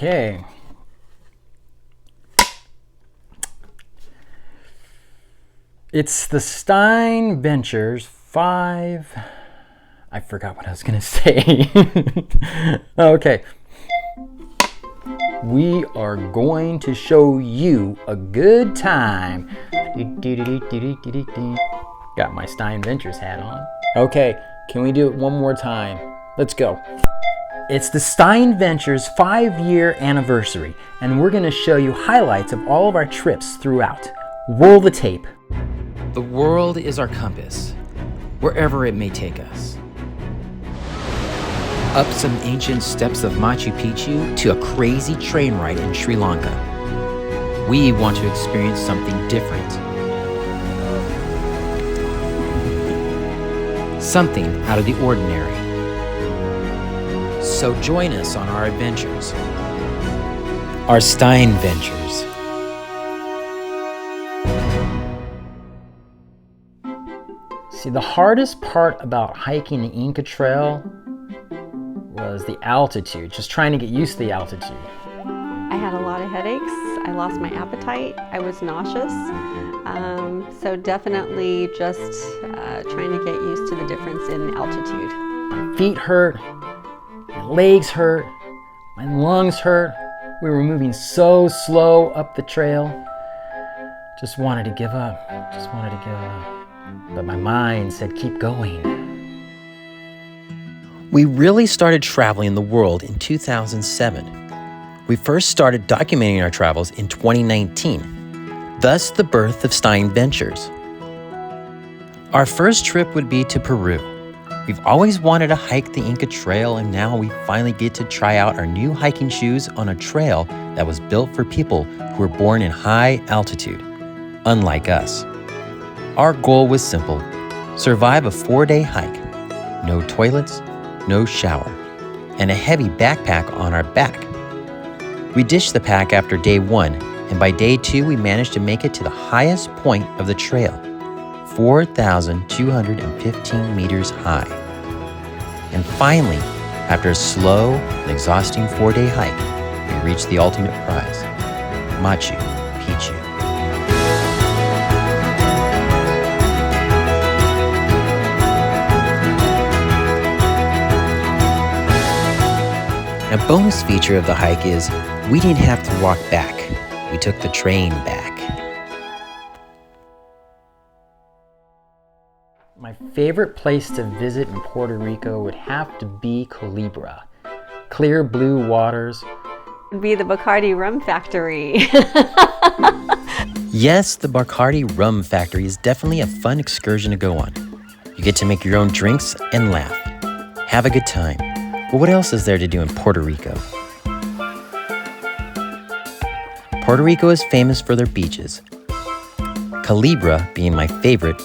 Okay. It's the SteinVentures 5. I forgot what I was going to say. Okay. We are going to show you a good time. Got my SteinVentures hat on. Okay, can we do it one more time? Let's go. It's the SteinVentures 5-year anniversary, and we're going to show you highlights of all of our trips throughout. Roll the tape. The world is our compass, wherever it may take us. Up some ancient steps of Machu Picchu to a crazy train ride in Sri Lanka. We want to experience something different. Something out of the ordinary. So join us on our adventures. Our SteinVentures. See, the hardest part about hiking the Inca Trail was the altitude, just trying to get used to the altitude. I had a lot of headaches. I lost my appetite. I was nauseous. So definitely just trying to get used to the difference in altitude. My feet hurt, my legs hurt, my lungs hurt. We were moving so slow up the trail. Just wanted to give up, But my mind said, keep going. We really started traveling the world in 2007. We first started documenting our travels in 2019, thus the birth of SteinVentures. Our first trip would be to Peru. We've always wanted to hike the Inca Trail, and now we finally get to try out our new hiking shoes on a trail that was built for people who were born in high altitude, unlike us. Our goal was simple: survive a 4-day hike, no toilets, no shower, and a heavy backpack on our back. We ditched the pack after day 1, and by day 2 we managed to make it to the highest point of the trail, 4,215 meters high. And finally, after a slow and exhausting 4-day hike, we reached the ultimate prize, Machu Picchu. A bonus feature of the hike is we didn't have to walk back. We took the train back. My favorite place to visit in Puerto Rico would have to be Culebra. Clear blue waters. It'd be the Bacardi rum factory. Yes, the Bacardi rum factory is definitely a fun excursion to go on. You get to make your own drinks and laugh. Have a good time. But what else is there to do in Puerto Rico? Puerto Rico is famous for their beaches. Culebra being my favorite,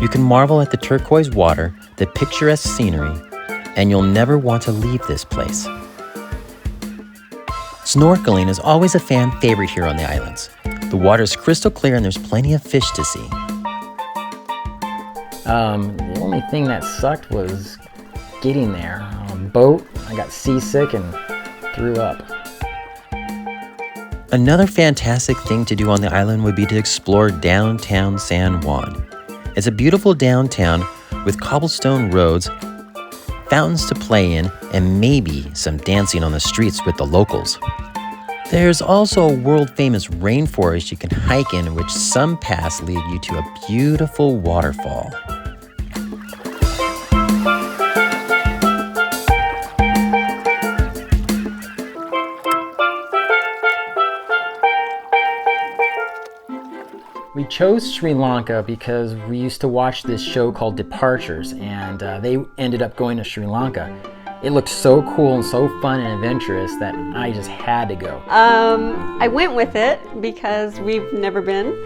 you can marvel at the turquoise water, the picturesque scenery, and you'll never want to leave this place. Snorkeling is always a fan favorite here on the islands. The water is crystal clear and there's plenty of fish to see. The only thing that sucked was getting there. On a boat, I got seasick and threw up. Another fantastic thing to do on the island would be to explore downtown San Juan. It's a beautiful downtown with cobblestone roads, fountains to play in, and maybe some dancing on the streets with the locals. There's also a world-famous rainforest you can hike in which some paths lead you to a beautiful waterfall. We chose Sri Lanka because we used to watch this show called Departures, and they ended up going to Sri Lanka. It looked so cool and so fun and adventurous that I just had to go. I went with it because we've never been.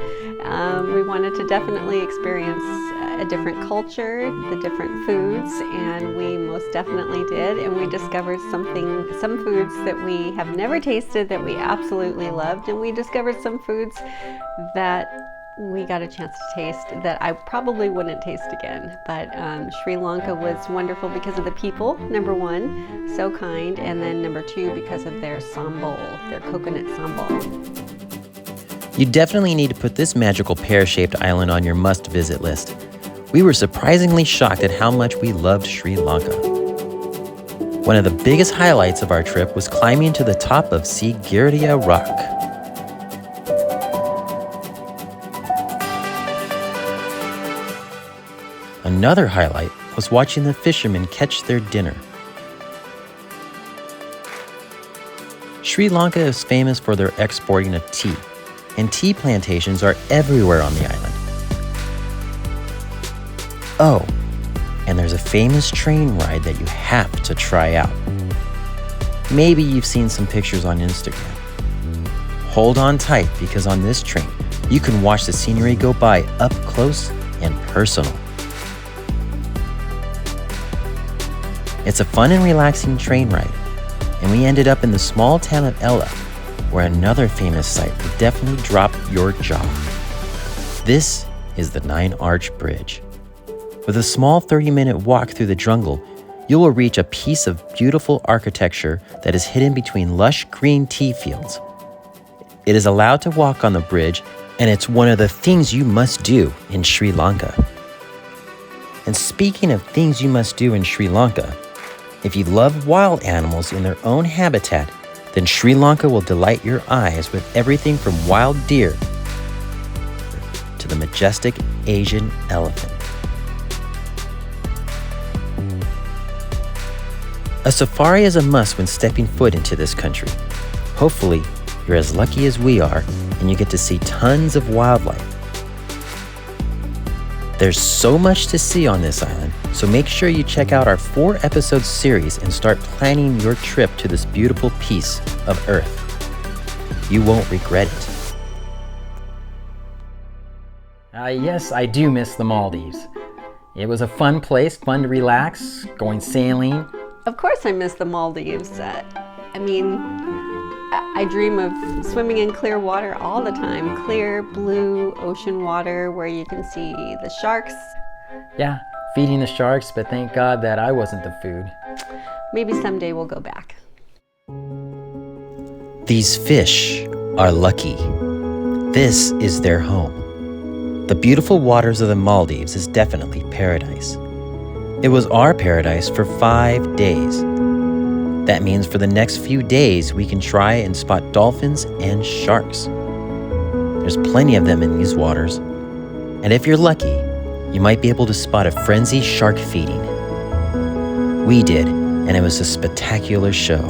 We wanted to definitely experience a different culture, the different foods, and we most definitely did. And we discovered some foods that we have never tasted that we absolutely loved, and we discovered some foods that we got a chance to taste that I probably wouldn't taste again. But Sri Lanka was wonderful because of the people, number one, so kind, and then number two, because of their sambal, their coconut sambal. You definitely need to put this magical pear-shaped island on your must-visit list. We were surprisingly shocked at how much we loved Sri Lanka. One of the biggest highlights of our trip was climbing to the top of Sigiriya Rock. Another highlight was watching the fishermen catch their dinner. Sri Lanka is famous for their exporting of tea, and tea plantations are everywhere on the island. Oh, and there's a famous train ride that you have to try out. Maybe you've seen some pictures on Instagram. Hold on tight, because on this train, you can watch the scenery go by up close and personal. It's a fun and relaxing train ride, and we ended up in the small town of Ella, where another famous site will definitely drop your jaw. This is the 9-Arch Bridge. With a small 30-minute walk through the jungle, you will reach a piece of beautiful architecture that is hidden between lush green tea fields. It is allowed to walk on the bridge, and it's one of the things you must do in Sri Lanka. And speaking of things you must do in Sri Lanka, if you love wild animals in their own habitat, then Sri Lanka will delight your eyes with everything from wild deer to the majestic Asian elephant. A safari is a must when stepping foot into this country. Hopefully, you're as lucky as we are and you get to see tons of wildlife. There's so much to see on this island, so make sure you check out our 4-episode series and start planning your trip to this beautiful piece of Earth. You won't regret it. Yes, I do miss the Maldives. It was a fun place, fun to relax, going sailing. Of course I miss the Maldives. I dream of swimming in clear water all the time. Clear, blue ocean water where you can see the sharks. Yeah, feeding the sharks, but thank God that I wasn't the food. Maybe someday we'll go back. These fish are lucky. This is their home. The beautiful waters of the Maldives is definitely paradise. It was our paradise for 5 days. That means for the next few days, we can try and spot dolphins and sharks. There's plenty of them in these waters. And if you're lucky, you might be able to spot a frenzied shark feeding. We did, and it was a spectacular show.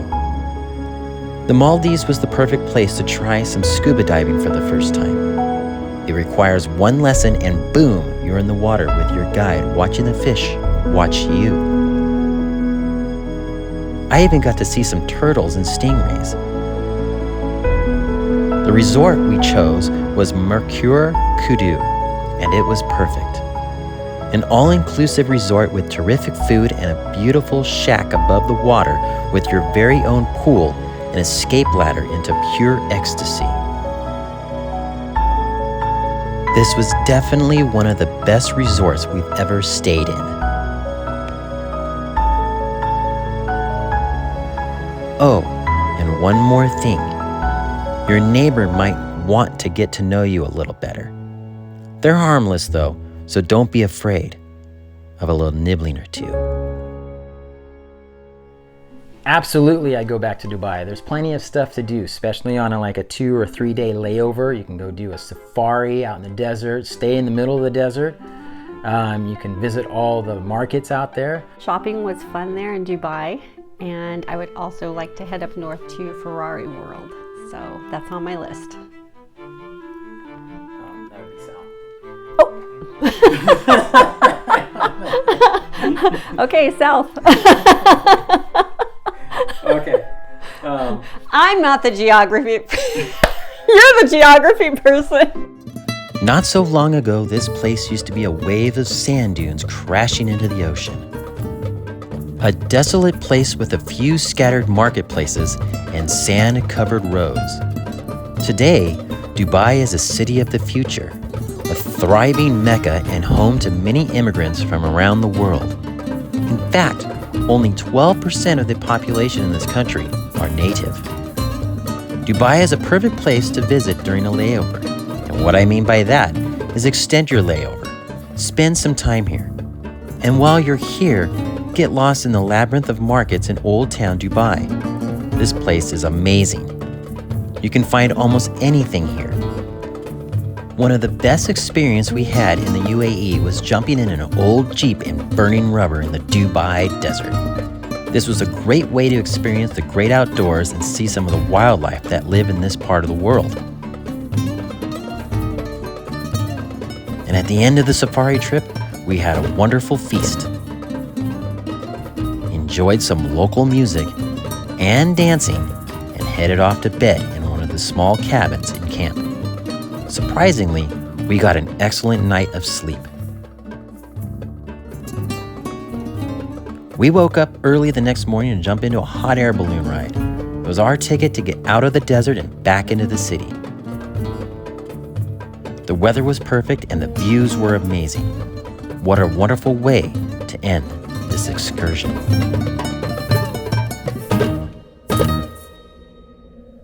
The Maldives was the perfect place to try some scuba diving for the first time. It requires one lesson and boom, you're in the water with your guide watching the fish watch you. I even got to see some turtles and stingrays. The resort we chose was Mercure Kudu, and it was perfect. An all-inclusive resort with terrific food and a beautiful shack above the water with your very own pool and escape ladder into pure ecstasy. This was definitely one of the best resorts we've ever stayed in. Oh, and one more thing. Your neighbor might want to get to know you a little better. They're harmless though, so don't be afraid of a little nibbling or two. Absolutely, I go back to Dubai. There's plenty of stuff to do, especially on a 2 or 3 day layover. You can go do a safari out in the desert, stay in the middle of the desert. You can visit all the markets out there. Shopping was fun there in Dubai, and I would also like to head up north to Ferrari World. So that's on my list. That would be south. Oh! Okay, south. Okay. I'm not the geography. You're the geography person. Not so long ago, this place used to be a wave of sand dunes crashing into the ocean. A desolate place with a few scattered marketplaces and sand-covered roads. Today, Dubai is a city of the future, thriving mecca and home to many immigrants from around the world. In fact, only 12% of the population in this country are native. Dubai is a perfect place to visit during a layover. And what I mean by that is extend your layover. Spend some time here. And while you're here, get lost in the labyrinth of markets in Old Town Dubai. This place is amazing. You can find almost anything here. One of the best experiences we had in the UAE was jumping in an old Jeep and burning rubber in the Dubai desert. This was a great way to experience the great outdoors and see some of the wildlife that live in this part of the world. And at the end of the safari trip, we had a wonderful feast. Enjoyed some local music and dancing, and headed off to bed in one of the small cabins in camp. Surprisingly, we got an excellent night of sleep. We woke up early the next morning and jumped into a hot air balloon ride. It was our ticket to get out of the desert and back into the city. The weather was perfect and the views were amazing. What a wonderful way to end this excursion.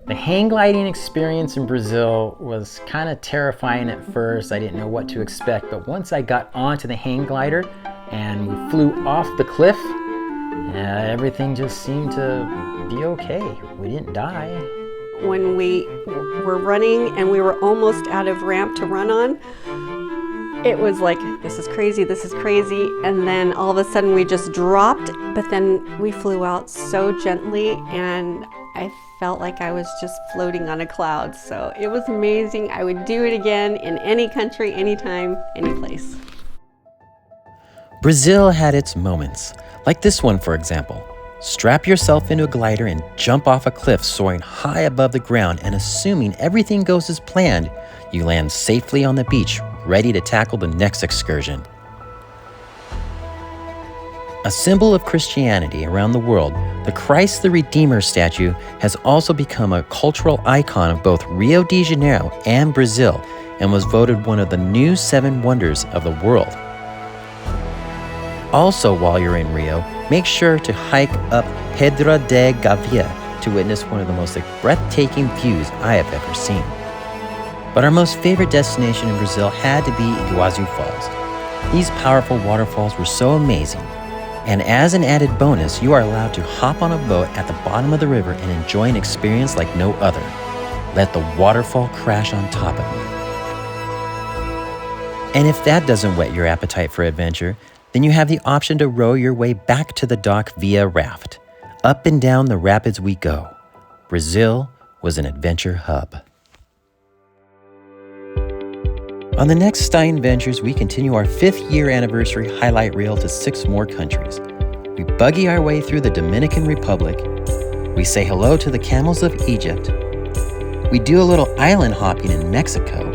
The hang gliding experience in Brazil was kind of terrifying at first. I didn't know what to expect, but once I got onto the hang glider and we flew off the cliff, everything just seemed to be okay. We didn't die. When we were running and we were almost out of ramp to run on, it was like, this is crazy, and then all of a sudden we just dropped, but then we flew out so gently and I felt like I was just floating on a cloud. So it was amazing. I would do it again in any country, anytime, any place. Brazil had its moments, like this one for example. Strap yourself into a glider and jump off a cliff soaring high above the ground, and assuming everything goes as planned, you land safely on the beach, ready to tackle the next excursion. A symbol of Christianity around the world, the Christ the Redeemer statue has also become a cultural icon of both Rio de Janeiro and Brazil, and was voted one of the new 7 wonders of the world. Also, while you're in Rio, make sure to hike up Pedra de Gavia to witness one of the most breathtaking views I have ever seen. But our most favorite destination in Brazil had to be Iguazu Falls. These powerful waterfalls were so amazing, and as an added bonus, you are allowed to hop on a boat at the bottom of the river and enjoy an experience like no other. Let the waterfall crash on top of you. And if that doesn't whet your appetite for adventure, then you have the option to row your way back to the dock via raft. Up and down the rapids we go. Brazil was an adventure hub. On the next SteinVentures, we continue our 5th year anniversary highlight reel to 6 more countries. We buggy our way through the Dominican Republic. We say hello to the camels of Egypt. We do a little island hopping in Mexico.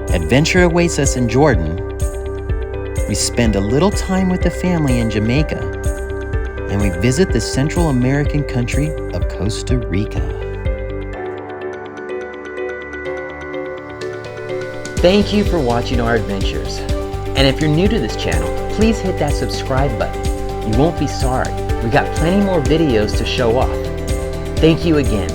Adventure awaits us in Jordan. We spend a little time with the family in Jamaica, and we visit the Central American country of Costa Rica. Thank you for watching our adventures. And if you're new to this channel, please hit that subscribe button. You won't be sorry. We got plenty more videos to show off. Thank you again.